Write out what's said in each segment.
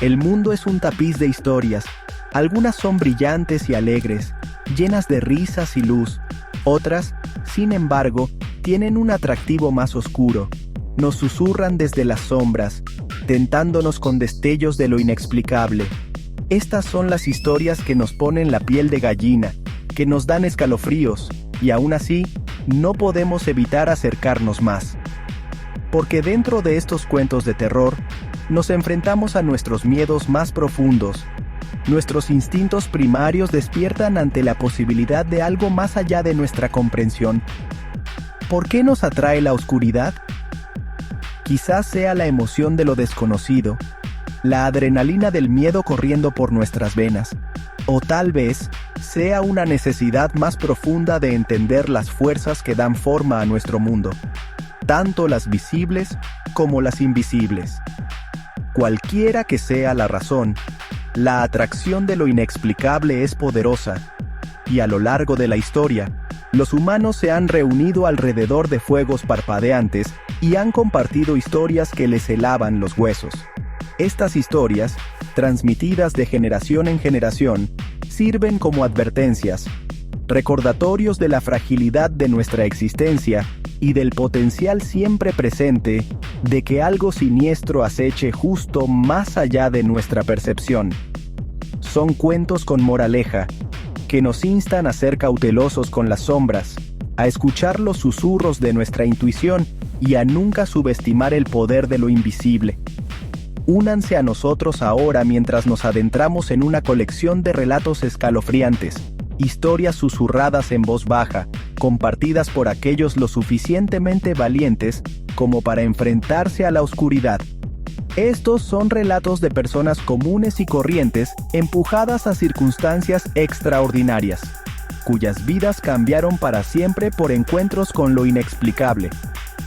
El mundo es un tapiz de historias. Algunas son brillantes y alegres, llenas de risas y luz. Otras, sin embargo, tienen un atractivo más oscuro. Nos susurran desde las sombras, tentándonos con destellos de lo inexplicable. Estas son las historias que nos ponen la piel de gallina, que nos dan escalofríos, y aún así, no podemos evitar acercarnos más. Porque dentro de estos cuentos de terror, nos enfrentamos a nuestros miedos más profundos. Nuestros instintos primarios despiertan ante la posibilidad de algo más allá de nuestra comprensión. ¿Por qué nos atrae la oscuridad? Quizás sea la emoción de lo desconocido, la adrenalina del miedo corriendo por nuestras venas, o tal vez sea una necesidad más profunda de entender las fuerzas que dan forma a nuestro mundo, tanto las visibles como las invisibles. Cualquiera que sea la razón, la atracción de lo inexplicable es poderosa, y a lo largo de la historia, los humanos se han reunido alrededor de fuegos parpadeantes y han compartido historias que les helaban los huesos. Estas historias, transmitidas de generación en generación, sirven como advertencias, recordatorios de la fragilidad de nuestra existencia y del potencial siempre presente de que algo siniestro aceche justo más allá de nuestra percepción. Son cuentos con moraleja, que nos instan a ser cautelosos con las sombras, a escuchar los susurros de nuestra intuición y a nunca subestimar el poder de lo invisible. Únanse a nosotros ahora mientras nos adentramos en una colección de relatos escalofriantes, historias susurradas en voz baja, compartidas por aquellos lo suficientemente valientes como para enfrentarse a la oscuridad. Estos son relatos de personas comunes y corrientes empujadas a circunstancias extraordinarias, cuyas vidas cambiaron para siempre por encuentros con lo inexplicable.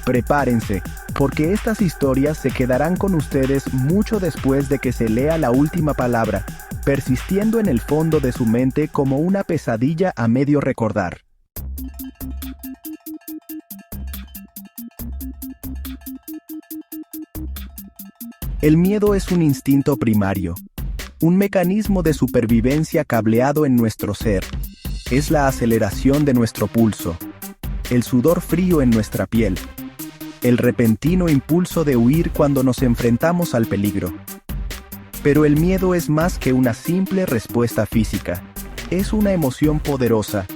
Prepárense, porque estas historias se quedarán con ustedes mucho después de que se lea la última palabra, persistiendo en el fondo de su mente como una pesadilla a medio recordar. El miedo es un instinto primario, un mecanismo de supervivencia cableado en nuestro ser. Es la aceleración de nuestro pulso, el sudor frío en nuestra piel, el repentino impulso de huir cuando nos enfrentamos al peligro. Pero el miedo es más que una simple respuesta física. Es una emoción poderosa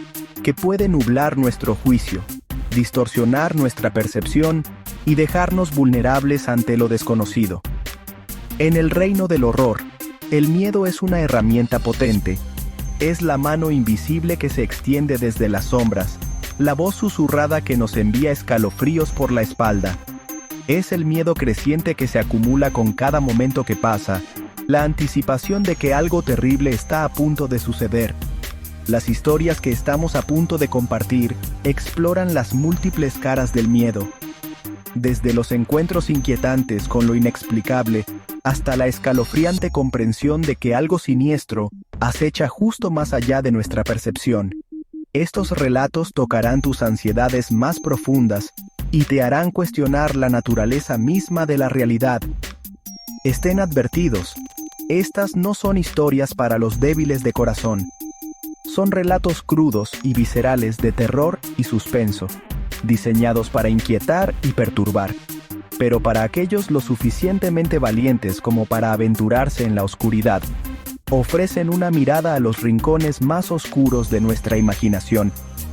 que puede nublar nuestro juicio, distorsionar nuestra percepción y dejarnos vulnerables ante lo desconocido. En el reino del horror, el miedo es una herramienta potente. Es la mano invisible que se extiende desde las sombras, la voz susurrada que nos envía escalofríos por la espalda. Es el miedo creciente que se acumula con cada momento que pasa, la anticipación de que algo terrible está a punto de suceder. Las historias que estamos a punto de compartir exploran las múltiples caras del miedo, desde los encuentros inquietantes con lo inexplicable hasta la escalofriante comprensión de que algo siniestro acecha justo más allá de nuestra percepción. Estos relatos tocarán tus ansiedades más profundas y te harán cuestionar la naturaleza misma de la realidad. Estén advertidos, estas no son historias para los débiles de corazón. Son relatos crudos y viscerales de terror y suspenso, diseñados para inquietar y perturbar, pero para aquellos lo suficientemente valientes como para aventurarse en la oscuridad. Ofrecen una mirada a los rincones más oscuros de nuestra imaginación,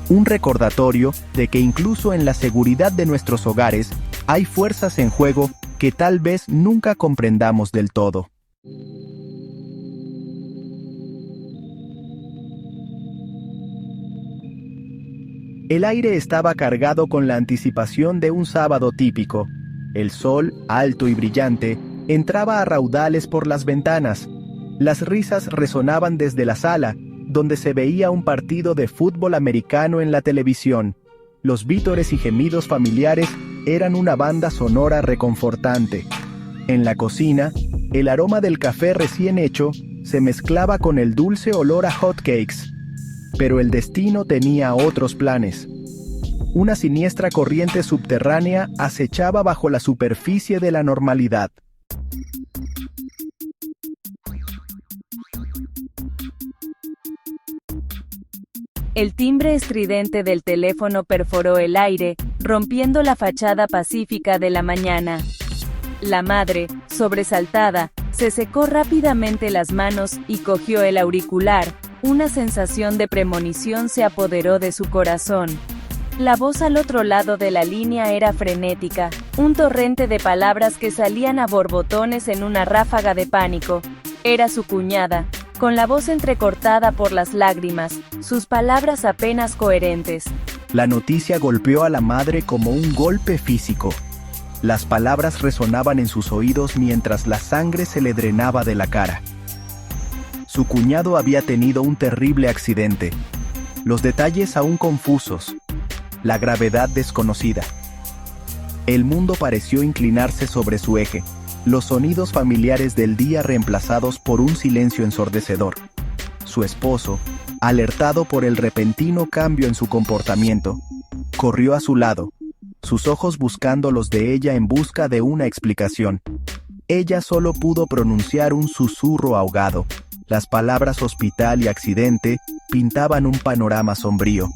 un recordatorio de que incluso en la seguridad de nuestros hogares hay fuerzas en juego que tal vez nunca comprendamos del todo. El aire estaba cargado con la anticipación de un sábado típico. El sol, alto y brillante, entraba a raudales por las ventanas. Las risas resonaban desde la sala, donde se veía un partido de fútbol americano en la televisión. Los vítores y gemidos familiares eran una banda sonora reconfortante. En la cocina, el aroma del café recién hecho se mezclaba con el dulce olor a hotcakes. Pero el destino tenía otros planes. Una siniestra corriente subterránea acechaba bajo la superficie de la normalidad. El timbre estridente del teléfono perforó el aire, rompiendo la fachada pacífica de la mañana. La madre, sobresaltada, se secó rápidamente las manos y cogió el auricular. Una sensación de premonición se apoderó de su corazón. La voz al otro lado de la línea era frenética, un torrente de palabras que salían a borbotones en una ráfaga de pánico. Era su cuñada, con la voz entrecortada por las lágrimas, sus palabras apenas coherentes. La noticia golpeó a la madre como un golpe físico. Las palabras resonaban en sus oídos mientras la sangre se le drenaba de la cara. Su cuñado había tenido un terrible accidente. Los detalles aún confusos. La gravedad desconocida. El mundo pareció inclinarse sobre su eje, los sonidos familiares del día reemplazados por un silencio ensordecedor. Su esposo, alertado por el repentino cambio en su comportamiento, corrió a su lado, sus ojos buscando los de ella en busca de una explicación. Ella solo pudo pronunciar un susurro ahogado. Las palabras hospital y accidente pintaban un panorama sombrío.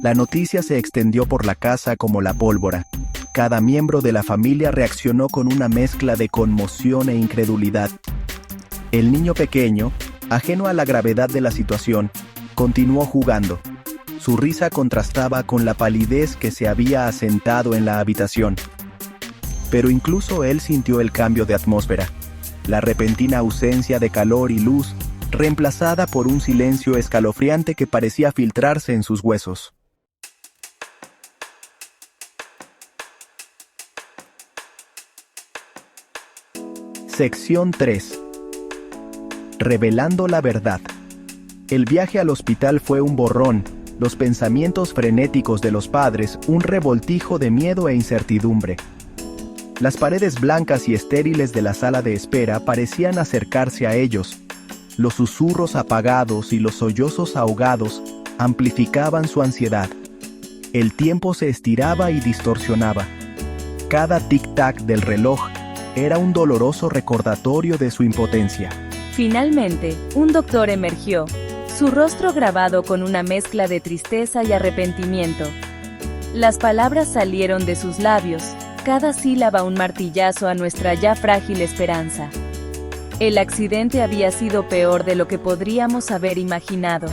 La noticia se extendió por la casa como la pólvora. Cada miembro de la familia reaccionó con una mezcla de conmoción e incredulidad. El niño pequeño, ajeno a la gravedad de la situación, continuó jugando. Su risa contrastaba con la palidez que se había asentado en la habitación. Pero incluso él sintió el cambio de atmósfera, la repentina ausencia de calor y luz, reemplazada por un silencio escalofriante que parecía filtrarse en sus huesos. Sección 3. Revelando la verdad. El viaje al hospital fue un borrón, los pensamientos frenéticos de los padres un revoltijo de miedo e incertidumbre. Las paredes blancas y estériles de la sala de espera parecían acercarse a ellos. Los susurros apagados y los sollozos ahogados amplificaban su ansiedad. El tiempo se estiraba y distorsionaba. Cada tic-tac del reloj era un doloroso recordatorio de su impotencia. Finalmente, un doctor emergió, su rostro grabado con una mezcla de tristeza y arrepentimiento. Las palabras salieron de sus labios, cada sílaba un martillazo a nuestra ya frágil esperanza. El accidente había sido peor de lo que podríamos haber imaginado.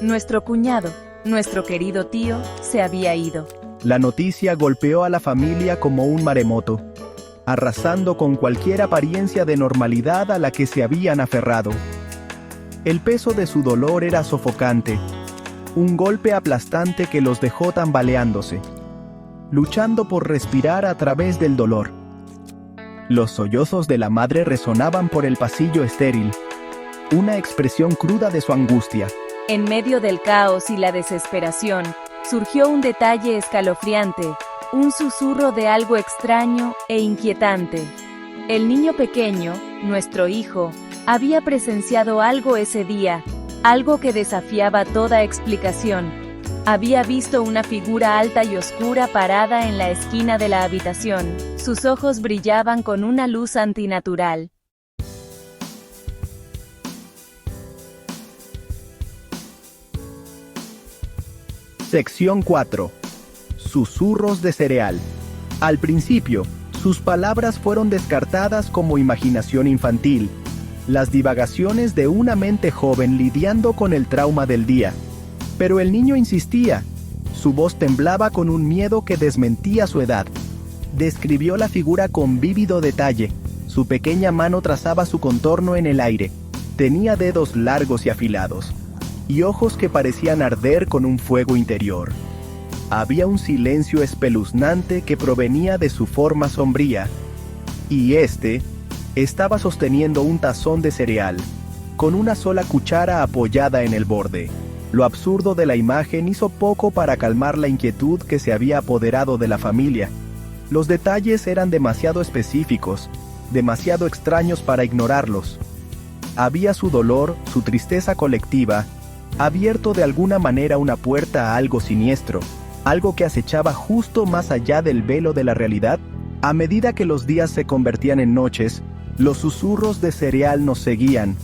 Nuestro cuñado, nuestro querido tío, se había ido. La noticia golpeó a la familia como un maremoto, arrasando con cualquier apariencia de normalidad a la que se habían aferrado. El peso de su dolor era sofocante, un golpe aplastante que los dejó tambaleándose, luchando por respirar a través del dolor. Los sollozos de la madre resonaban por el pasillo estéril, una expresión cruda de su angustia. En medio del caos y la desesperación, surgió un detalle escalofriante, un susurro de algo extraño e inquietante. El niño pequeño, nuestro hijo, había presenciado algo ese día, algo que desafiaba toda explicación. Había visto una figura alta y oscura parada en la esquina de la habitación. Sus ojos brillaban con una luz antinatural. Sección 4. Susurros de cereal. Al principio, sus palabras fueron descartadas como imaginación infantil, las divagaciones de una mente joven lidiando con el trauma del día. Pero el niño insistía. Su voz temblaba con un miedo que desmentía su edad. Describió la figura con vívido detalle. Su pequeña mano trazaba su contorno en el aire. Tenía dedos largos y afilados, y ojos que parecían arder con un fuego interior. Había un silencio espeluznante que provenía de su forma sombría, y estaba sosteniendo un tazón de cereal, con una sola cuchara apoyada en el borde. Lo absurdo de la imagen hizo poco para calmar la inquietud que se había apoderado de la familia. Los detalles eran demasiado específicos, demasiado extraños para ignorarlos. Había su dolor, su tristeza colectiva, abierto de alguna manera una puerta a algo siniestro, algo que acechaba justo más allá del velo de la realidad. A medida que los días se convertían en noches, los susurros de cereal nos seguían,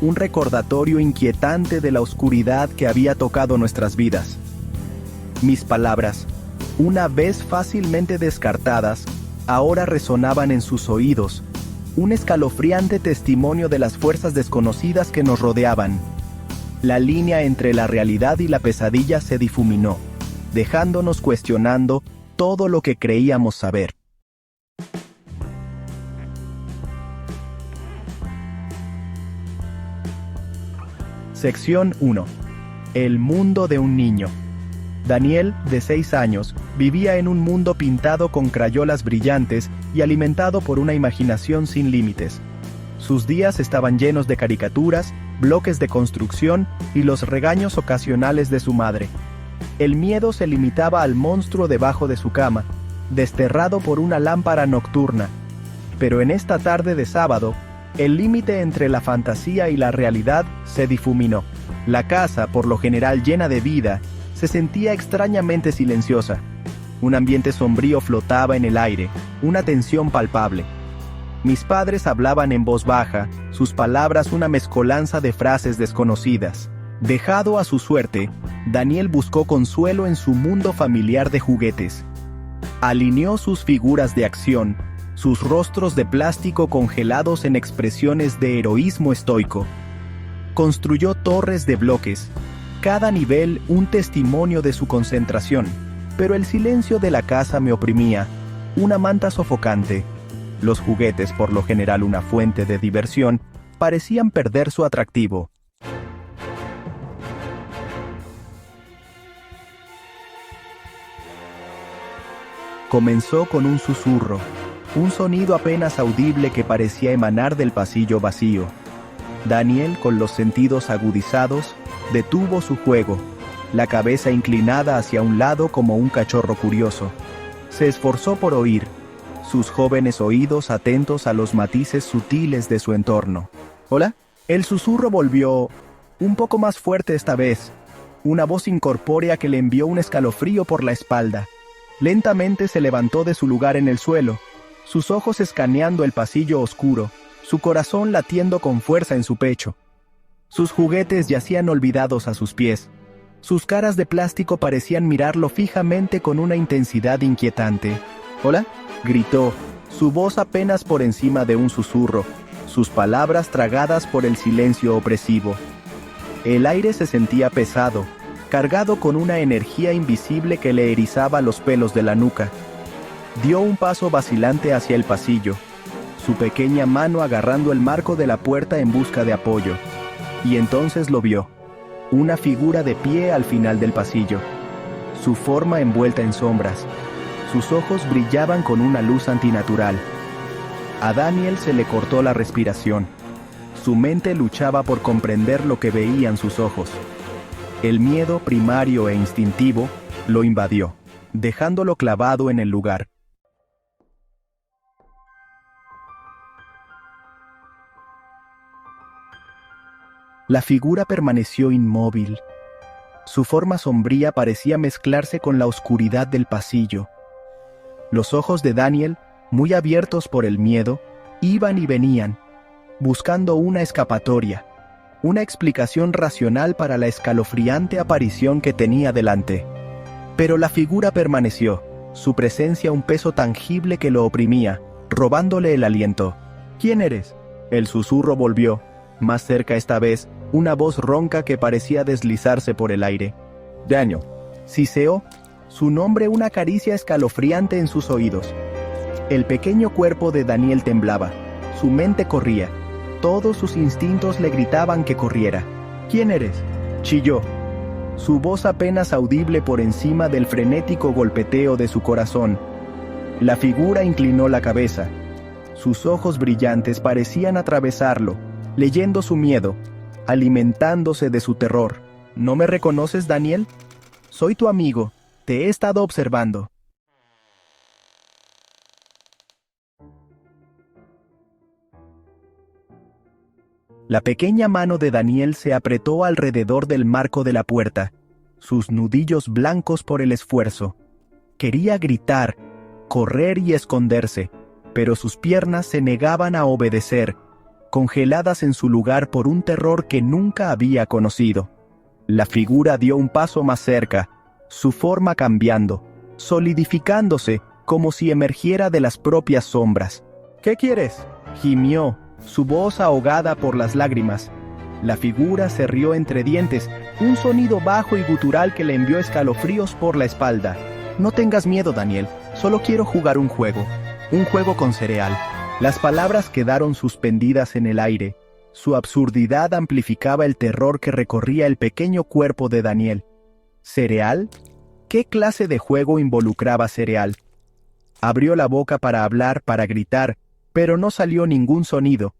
un recordatorio inquietante de la oscuridad que había tocado nuestras vidas. Mis palabras, una vez fácilmente descartadas, ahora resonaban en sus oídos, un escalofriante testimonio de las fuerzas desconocidas que nos rodeaban. La línea entre la realidad y la pesadilla se difuminó, dejándonos cuestionando todo lo que creíamos saber. Sección 1. El mundo de un niño. Daniel, de 6 años, vivía en un mundo pintado con crayolas brillantes y alimentado por una imaginación sin límites. Sus días estaban llenos de caricaturas, bloques de construcción y los regaños ocasionales de su madre. El miedo se limitaba al monstruo debajo de su cama, desterrado por una lámpara nocturna. Pero en esta tarde de sábado, el límite entre la fantasía y la realidad se difuminó. La casa, por lo general llena de vida, se sentía extrañamente silenciosa. Un ambiente sombrío flotaba en el aire, una tensión palpable. Mis padres hablaban en voz baja, sus palabras una mezcolanza de frases desconocidas. Dejado a su suerte, Daniel buscó consuelo en su mundo familiar de juguetes. Alineó sus figuras de acción, sus rostros de plástico congelados en expresiones de heroísmo estoico. Construyó torres de bloques, cada nivel un testimonio de su concentración, pero el silencio de la casa me oprimía, una manta sofocante. Los juguetes, por lo general una fuente de diversión, parecían perder su atractivo. Comenzó con un susurro, un sonido apenas audible que parecía emanar del pasillo vacío. Daniel, con los sentidos agudizados, detuvo su juego, la cabeza inclinada hacia un lado como un cachorro curioso. Se esforzó por oír, sus jóvenes oídos atentos a los matices sutiles de su entorno. ¿Hola? El susurro volvió, un poco más fuerte esta vez, una voz incorpórea que le envió un escalofrío por la espalda. Lentamente se levantó de su lugar en el suelo, sus ojos escaneando el pasillo oscuro, su corazón latiendo con fuerza en su pecho. Sus juguetes yacían olvidados a sus pies. Sus caras de plástico parecían mirarlo fijamente con una intensidad inquietante. ¿Hola? Gritó, su voz apenas por encima de un susurro, sus palabras tragadas por el silencio opresivo. El aire se sentía pesado, cargado con una energía invisible que le erizaba los pelos de la nuca. Dio un paso vacilante hacia el pasillo, su pequeña mano agarrando el marco de la puerta en busca de apoyo. Y entonces lo vio, una figura de pie al final del pasillo, su forma envuelta en sombras. Sus ojos brillaban con una luz antinatural. A Daniel se le cortó la respiración. Su mente luchaba por comprender lo que veían sus ojos. El miedo primario e instintivo lo invadió, dejándolo clavado en el lugar. La figura permaneció inmóvil. Su forma sombría parecía mezclarse con la oscuridad del pasillo. Los ojos de Daniel, muy abiertos por el miedo, iban y venían, buscando una escapatoria, una explicación racional para la escalofriante aparición que tenía delante. Pero la figura permaneció, su presencia un peso tangible que lo oprimía, robándole el aliento. ¿Quién eres? El susurro volvió, más cerca esta vez, una voz ronca que parecía deslizarse por el aire. Daniel. Siseó, su nombre una caricia escalofriante en sus oídos. El pequeño cuerpo de Daniel temblaba, su mente corría, todos sus instintos le gritaban que corriera. ¿Quién eres? Chilló, su voz apenas audible por encima del frenético golpeteo de su corazón. La figura inclinó la cabeza. Sus ojos brillantes parecían atravesarlo, leyendo su miedo, alimentándose de su terror. ¿No me reconoces, Daniel? Soy tu amigo, te he estado observando. La pequeña mano de Daniel se apretó alrededor del marco de la puerta, sus nudillos blancos por el esfuerzo. Quería gritar, correr y esconderse, pero sus piernas se negaban a obedecer. congeladas en su lugar por un terror que nunca había conocido. La figura dio un paso más cerca, su forma cambiando, solidificándose como si emergiera de las propias sombras. «¿Qué quieres?», gimió, su voz ahogada por las lágrimas. La figura se rió entre dientes, un sonido bajo y gutural que le envió escalofríos por la espalda. «No tengas miedo, Daniel, solo quiero jugar un juego con cereal». Las palabras quedaron suspendidas en el aire. Su absurdidad amplificaba el terror que recorría el pequeño cuerpo de Daniel. ¿Cereal? ¿Qué clase de juego involucraba cereal? Abrió la boca para hablar, para gritar, pero no salió ningún sonido.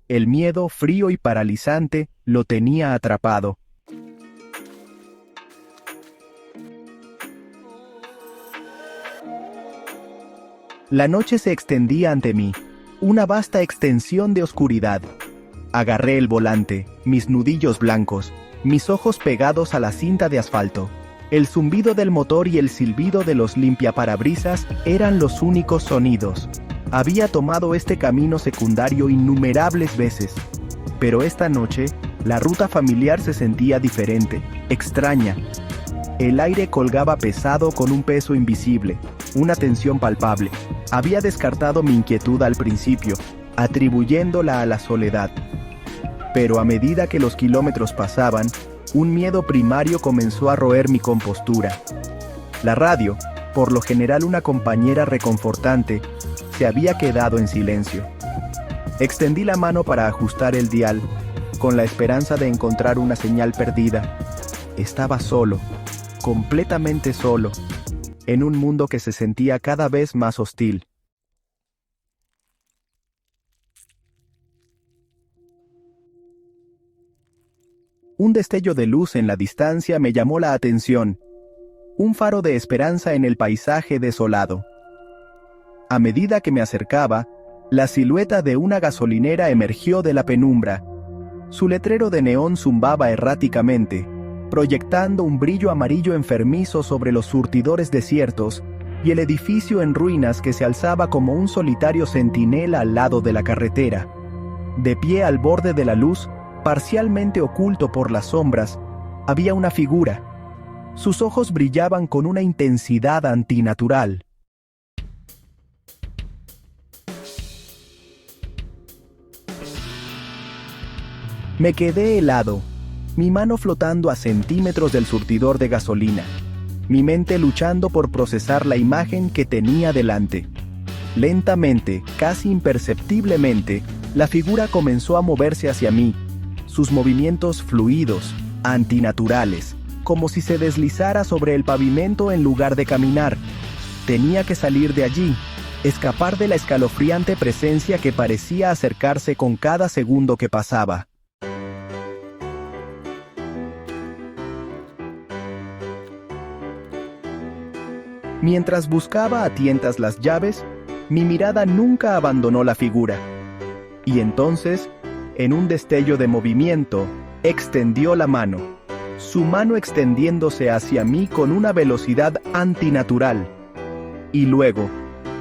El miedo, frío y paralizante, lo tenía atrapado. La noche se extendía ante mí, una vasta extensión de oscuridad. Agarré el volante, mis nudillos blancos, mis ojos pegados a la cinta de asfalto. El zumbido del motor y el silbido de los limpiaparabrisas eran los únicos sonidos. Había tomado este camino secundario innumerables veces, pero esta noche la ruta familiar se sentía diferente, extraña. El aire colgaba pesado con un peso invisible, una tensión palpable. Había descartado mi inquietud al principio, atribuyéndola a la soledad. Pero a medida que los kilómetros pasaban, un miedo primario comenzó a roer mi compostura. La radio, por lo general una compañera reconfortante, se había quedado en silencio. Extendí la mano para ajustar el dial, con la esperanza de encontrar una señal perdida. Estaba solo, completamente solo, en un mundo que se sentía cada vez más hostil. Un destello de luz en la distancia me llamó la atención, un faro de esperanza en el paisaje desolado. A medida que me acercaba, la silueta de una gasolinera emergió de la penumbra. Su letrero de neón zumbaba erráticamente, proyectando un brillo amarillo enfermizo sobre los surtidores desiertos y el edificio en ruinas que se alzaba como un solitario centinela al lado de la carretera. De pie al borde de la luz, parcialmente oculto por las sombras, había una figura. Sus ojos brillaban con una intensidad antinatural. Me quedé helado, mi mano flotando a centímetros del surtidor de gasolina, mi mente luchando por procesar la imagen que tenía delante. Lentamente, casi imperceptiblemente, la figura comenzó a moverse hacia mí, sus movimientos fluidos, antinaturales, como si se deslizara sobre el pavimento en lugar de caminar. Tenía que salir de allí, escapar de la escalofriante presencia que parecía acercarse con cada segundo que pasaba. Mientras buscaba a tientas las llaves, mi mirada nunca abandonó la figura. Y entonces, en un destello de movimiento, extendió la mano. Su mano extendiéndose hacia mí con una velocidad antinatural. Y luego,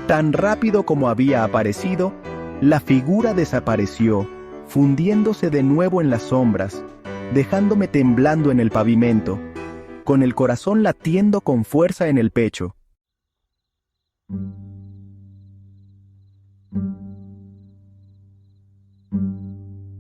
tan rápido como había aparecido, la figura desapareció, fundiéndose de nuevo en las sombras, dejándome temblando en el pavimento, con el corazón latiendo con fuerza en el pecho.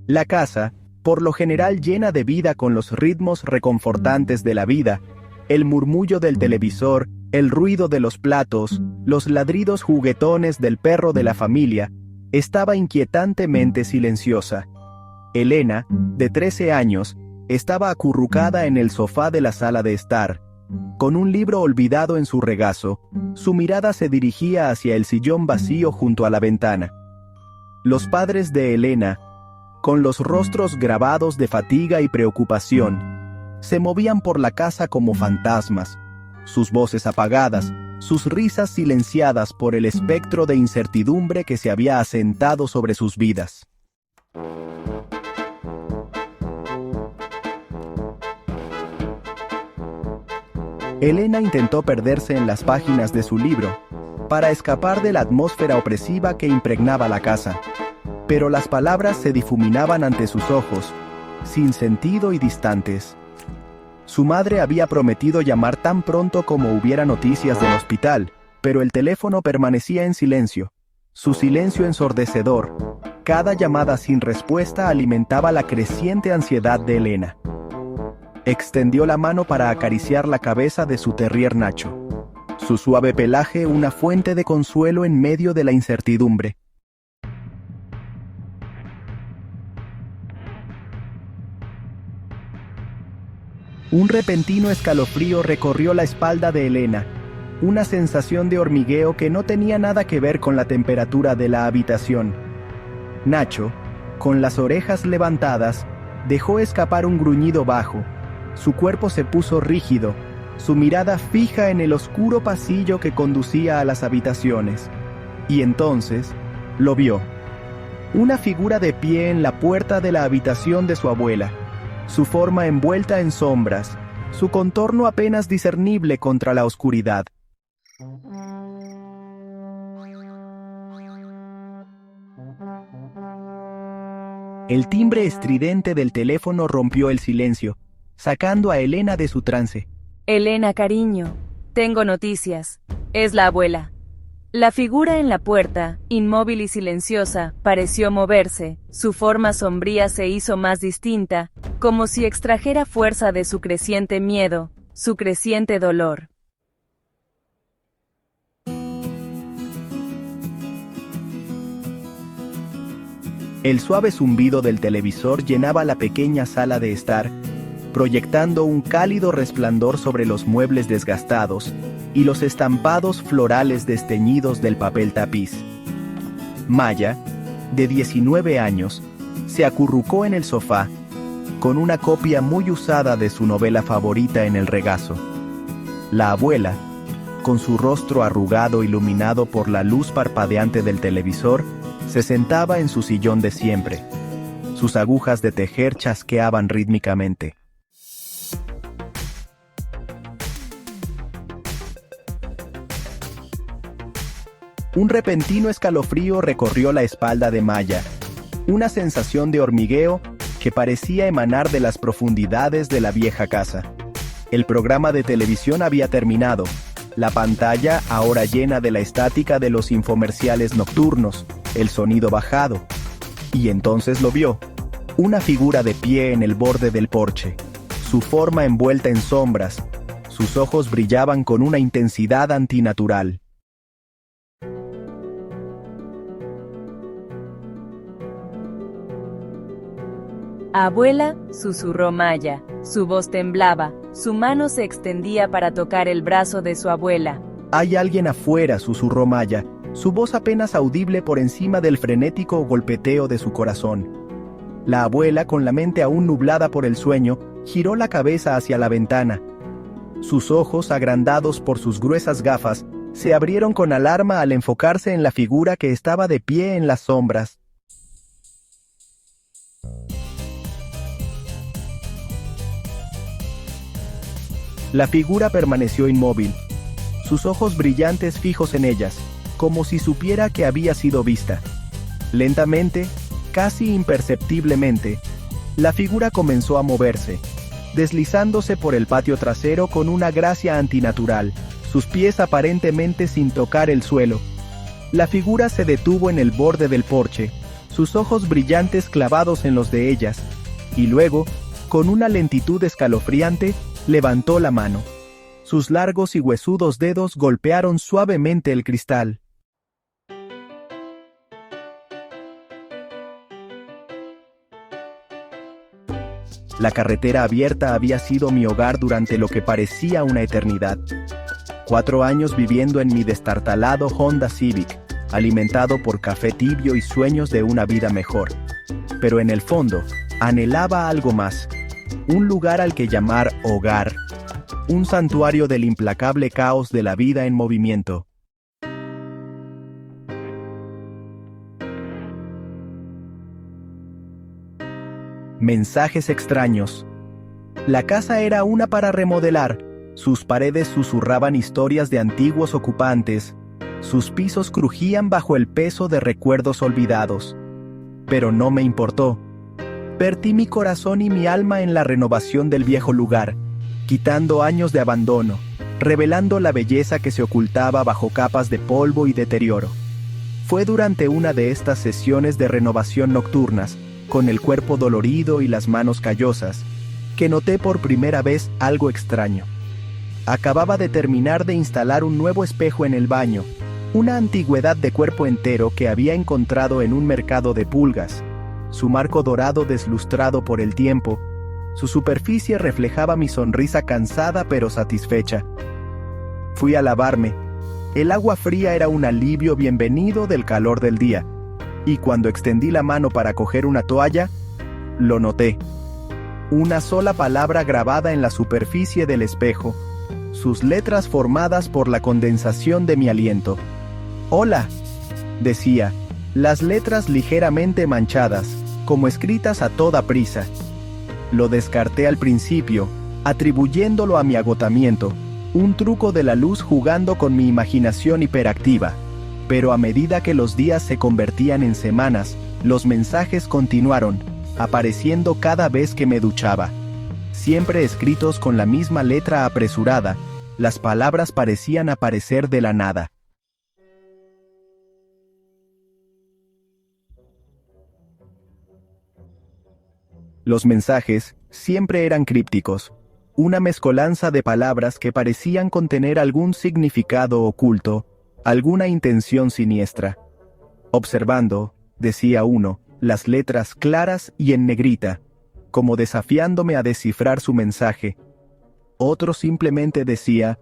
La casa, por lo general llena de vida con los ritmos reconfortantes de la vida, el murmullo del televisor, el ruido de los platos, los ladridos juguetones del perro de la familia, estaba inquietantemente silenciosa. Elena, de 13 años, estaba acurrucada en el sofá de la sala de estar. Con un libro olvidado en su regazo, su mirada se dirigía hacia el sillón vacío junto a la ventana. Los padres de Elena, con los rostros grabados de fatiga y preocupación, se movían por la casa como fantasmas, sus voces apagadas, sus risas silenciadas por el espectro de incertidumbre que se había asentado sobre sus vidas. Elena intentó perderse en las páginas de su libro, para escapar de la atmósfera opresiva que impregnaba la casa. pero las palabras se difuminaban ante sus ojos, sin sentido y distantes. Su madre había prometido llamar tan pronto como hubiera noticias del hospital, pero el teléfono permanecía en silencio. Su silencio ensordecedor, cada llamada sin respuesta alimentaba la creciente ansiedad de Elena. Extendió la mano para acariciar la cabeza de su terrier Nacho. Su suave pelaje una fuente de consuelo en medio de la incertidumbre. Un repentino escalofrío recorrió la espalda de Elena, una sensación de hormigueo que no tenía nada que ver con la temperatura de la habitación. Nacho, con las orejas levantadas, dejó escapar un gruñido bajo. Su cuerpo se puso rígido, su mirada fija en el oscuro pasillo que conducía a las habitaciones. Y entonces, lo vio. Una figura de pie en la puerta de la habitación de su abuela, su forma envuelta en sombras, su contorno apenas discernible contra la oscuridad. El timbre estridente del teléfono rompió el silencio, sacando a Elena de su trance. Elena, cariño, tengo noticias. Es la abuela. La figura en la puerta, inmóvil y silenciosa, pareció moverse. Su forma sombría se hizo más distinta, como si extrajera fuerza de su creciente miedo, su creciente dolor. El suave zumbido del televisor llenaba la pequeña sala de estar, proyectando un cálido resplandor sobre los muebles desgastados y los estampados florales desteñidos del papel tapiz. Maya, de 19 años, se acurrucó en el sofá, con una copia muy usada de su novela favorita en el regazo. La abuela, con su rostro arrugado iluminado por la luz parpadeante del televisor, se sentaba en su sillón de siempre. Sus agujas de tejer chasqueaban rítmicamente. Un repentino escalofrío recorrió la espalda de Maya, una sensación de hormigueo que parecía emanar de las profundidades de la vieja casa. El programa de televisión había terminado, la pantalla ahora llena de la estática de los infomerciales nocturnos, el sonido bajado. Y entonces lo vio, una figura de pie en el borde del porche, su forma envuelta en sombras, sus ojos brillaban con una intensidad antinatural. Abuela, susurró Maya. Su voz temblaba, su mano se extendía para tocar el brazo de su abuela. Hay alguien afuera, susurró Maya, su voz apenas audible por encima del frenético golpeteo de su corazón. La abuela, con la mente aún nublada por el sueño, giró la cabeza hacia la ventana. Sus ojos, agrandados por sus gruesas gafas, se abrieron con alarma al enfocarse en la figura que estaba de pie en las sombras. La figura permaneció inmóvil, sus ojos brillantes fijos en ellas, como si supiera que había sido vista. Lentamente, casi imperceptiblemente, la figura comenzó a moverse, deslizándose por el patio trasero con una gracia antinatural, sus pies aparentemente sin tocar el suelo. La figura se detuvo en el borde del porche, sus ojos brillantes clavados en los de ellas, y luego, con una lentitud escalofriante, levantó la mano. Sus largos y huesudos dedos golpearon suavemente el cristal. La carretera abierta había sido mi hogar durante lo que parecía una eternidad. 4 años viviendo en mi destartalado Honda Civic, alimentado por café tibio y sueños de una vida mejor. Pero en el fondo, anhelaba algo más. Un lugar al que llamar hogar, un santuario del implacable caos de la vida en movimiento. Mensajes extraños. La casa era una para remodelar, sus paredes susurraban historias de antiguos ocupantes, sus pisos crujían bajo el peso de recuerdos olvidados. pero no me importó. Vertí mi corazón y mi alma en la renovación del viejo lugar, quitando años de abandono, revelando la belleza que se ocultaba bajo capas de polvo y deterioro. Fue durante una de estas sesiones de renovación nocturnas, con el cuerpo dolorido y las manos callosas, que noté por primera vez algo extraño. Acababa de terminar de instalar un nuevo espejo en el baño, una antigüedad de cuerpo entero que había encontrado en un mercado de pulgas. Su marco dorado deslustrado por el tiempo, su superficie reflejaba mi sonrisa cansada pero satisfecha. Fui a lavarme. El agua fría era un alivio bienvenido del calor del día, y cuando extendí la mano para coger una toalla, lo noté. Una sola palabra grabada en la superficie del espejo, sus letras formadas por la condensación de mi aliento. «Hola», decía, las letras ligeramente manchadas, como escritas a toda prisa. Lo descarté al principio, atribuyéndolo a mi agotamiento, un truco de la luz jugando con mi imaginación hiperactiva. Pero a medida que los días se convertían en semanas, los mensajes continuaron, apareciendo cada vez que me duchaba. Siempre escritos con la misma letra apresurada, las palabras parecían aparecer de la nada. Los mensajes siempre eran crípticos, una mezcolanza de palabras que parecían contener algún significado oculto, alguna intención siniestra. Observando, decía uno, las letras claras y en negrita, como desafiándome a descifrar su mensaje. Otro simplemente decía,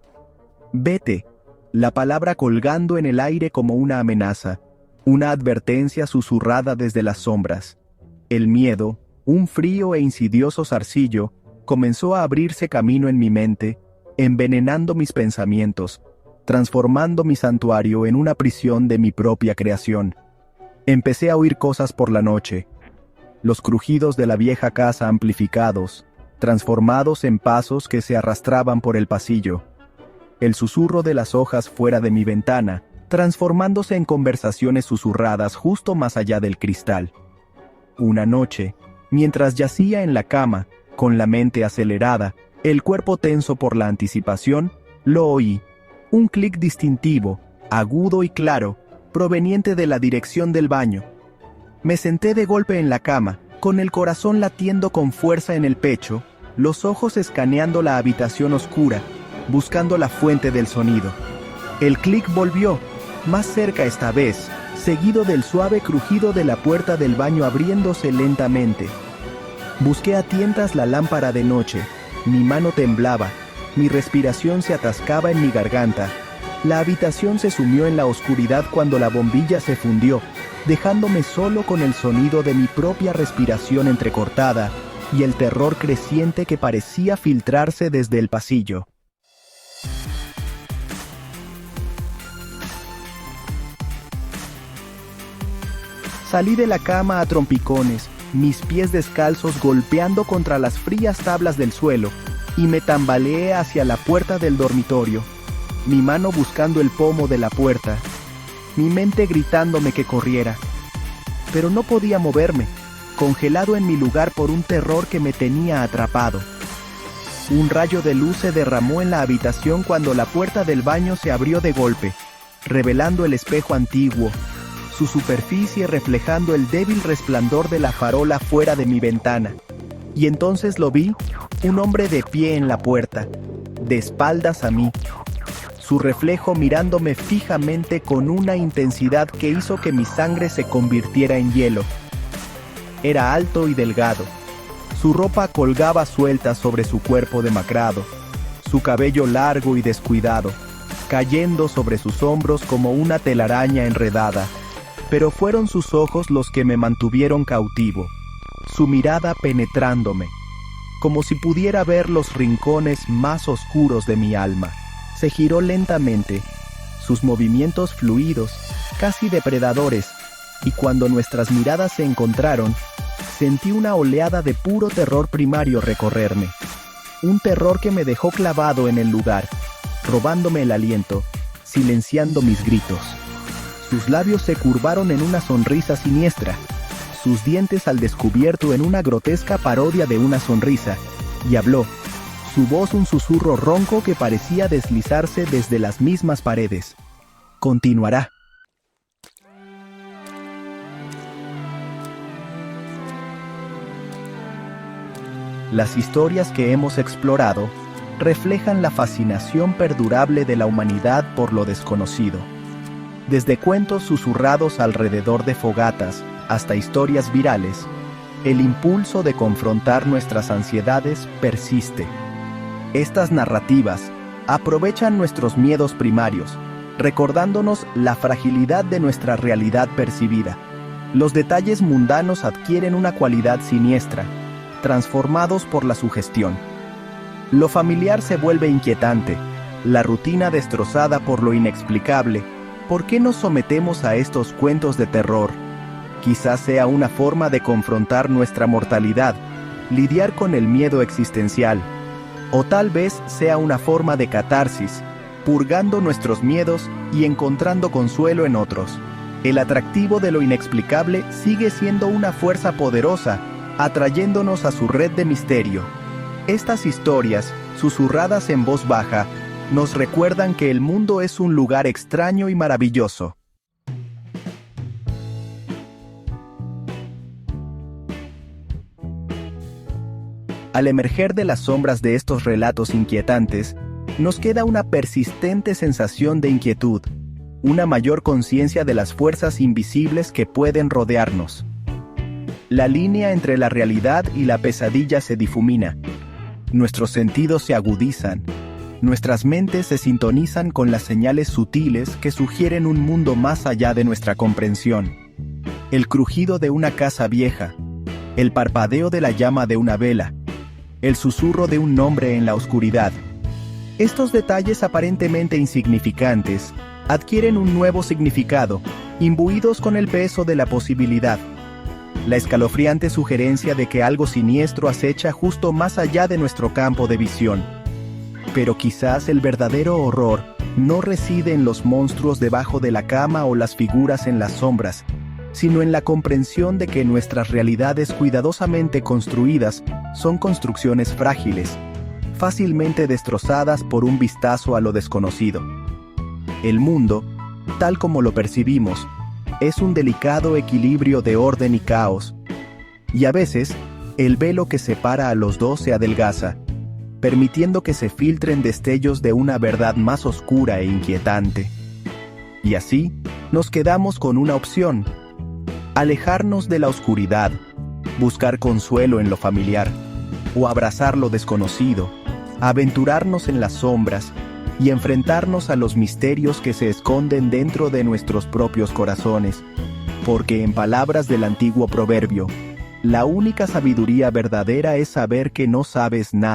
«Vete», la palabra colgando en el aire como una amenaza, una advertencia susurrada desde las sombras. El miedo, un frío e insidioso zarcillo, comenzó a abrirse camino en mi mente, envenenando mis pensamientos, transformando mi santuario en una prisión de mi propia creación. Empecé a oír cosas por la noche, los crujidos de la vieja casa amplificados, transformados en pasos que se arrastraban por el pasillo, el susurro de las hojas fuera de mi ventana, transformándose en conversaciones susurradas justo más allá del cristal. Una noche, mientras yacía en la cama, con la mente acelerada, el cuerpo tenso por la anticipación, lo oí. Un clic distintivo, agudo y claro, proveniente de la dirección del baño. Me senté de golpe en la cama, con el corazón latiendo con fuerza en el pecho, los ojos escaneando la habitación oscura, buscando la fuente del sonido. El clic volvió, más cerca esta vez, seguido del suave crujido de la puerta del baño abriéndose lentamente. Busqué a tientas la lámpara de noche, mi mano temblaba, mi respiración se atascaba en mi garganta. La habitación se sumió en la oscuridad cuando la bombilla se fundió, dejándome solo con el sonido de mi propia respiración entrecortada y el terror creciente que parecía filtrarse desde el pasillo. Salí de la cama a trompicones, mis pies descalzos golpeando contra las frías tablas del suelo, y me tambaleé hacia la puerta del dormitorio, mi mano buscando el pomo de la puerta, mi mente gritándome que corriera. Pero no podía moverme, congelado en mi lugar por un terror que me tenía atrapado. Un rayo de luz se derramó en la habitación cuando la puerta del baño se abrió de golpe, revelando el espejo antiguo, su superficie reflejando el débil resplandor de la farola fuera de mi ventana. Y entonces lo vi, un hombre de pie en la puerta, de espaldas a mí, su reflejo mirándome fijamente con una intensidad que hizo que mi sangre se convirtiera en hielo. Era alto y delgado, su ropa colgaba suelta sobre su cuerpo demacrado, su cabello largo y descuidado, cayendo sobre sus hombros como una telaraña enredada. Pero fueron sus ojos los que me mantuvieron cautivo, su mirada penetrándome, como si pudiera ver los rincones más oscuros de mi alma. Se giró lentamente, sus movimientos fluidos, casi depredadores, y cuando nuestras miradas se encontraron, sentí una oleada de puro terror primario recorrerme. Un terror que me dejó clavado en el lugar, robándome el aliento, silenciando mis gritos. Sus labios se curvaron en una sonrisa siniestra. sus dientes al descubierto en una grotesca parodia de una sonrisa, y habló, su voz un susurro ronco que parecía deslizarse desde las mismas paredes. Continuará. Las historias que hemos explorado reflejan la fascinación perdurable de la humanidad por lo desconocido. Desde cuentos susurrados alrededor de fogatas hasta historias virales, el impulso de confrontar nuestras ansiedades persiste. Estas narrativas aprovechan nuestros miedos primarios, recordándonos la fragilidad de nuestra realidad percibida. Los detalles mundanos adquieren una cualidad siniestra, transformados por la sugestión. Lo familiar se vuelve inquietante, la rutina destrozada por lo inexplicable. ¿Por qué nos sometemos a estos cuentos de terror? Quizás sea una forma de confrontar nuestra mortalidad, lidiar con el miedo existencial, o tal vez sea una forma de catarsis, purgando nuestros miedos y encontrando consuelo en otros. El atractivo de lo inexplicable sigue siendo una fuerza poderosa, atrayéndonos a su red de misterio. Estas historias, susurradas en voz baja, nos recuerdan que el mundo es un lugar extraño y maravilloso. Al emerger de las sombras de estos relatos inquietantes, nos queda una persistente sensación de inquietud, una mayor conciencia de las fuerzas invisibles que pueden rodearnos. La línea entre la realidad y la pesadilla se difumina. Nuestros sentidos se agudizan. Nuestras mentes se sintonizan con las señales sutiles que sugieren un mundo más allá de nuestra comprensión. El crujido de una casa vieja, el parpadeo de la llama de una vela, el susurro de un nombre en la oscuridad. Estos detalles aparentemente insignificantes adquieren un nuevo significado, imbuidos con el peso de la posibilidad. La escalofriante sugerencia de que algo siniestro acecha justo más allá de nuestro campo de visión. Pero quizás el verdadero horror no reside en los monstruos debajo de la cama o las figuras en las sombras, sino en la comprensión de que nuestras realidades cuidadosamente construidas son construcciones frágiles, fácilmente destrozadas por un vistazo a lo desconocido. El mundo, tal como lo percibimos, es un delicado equilibrio de orden y caos, y a veces el velo que separa a los dos se adelgaza, permitiendo que se filtren destellos de una verdad más oscura e inquietante. Y así, nos quedamos con una opción: alejarnos de la oscuridad, buscar consuelo en lo familiar, o abrazar lo desconocido, aventurarnos en las sombras y enfrentarnos a los misterios que se esconden dentro de nuestros propios corazones, porque en palabras del antiguo proverbio, la única sabiduría verdadera es saber que no sabes nada.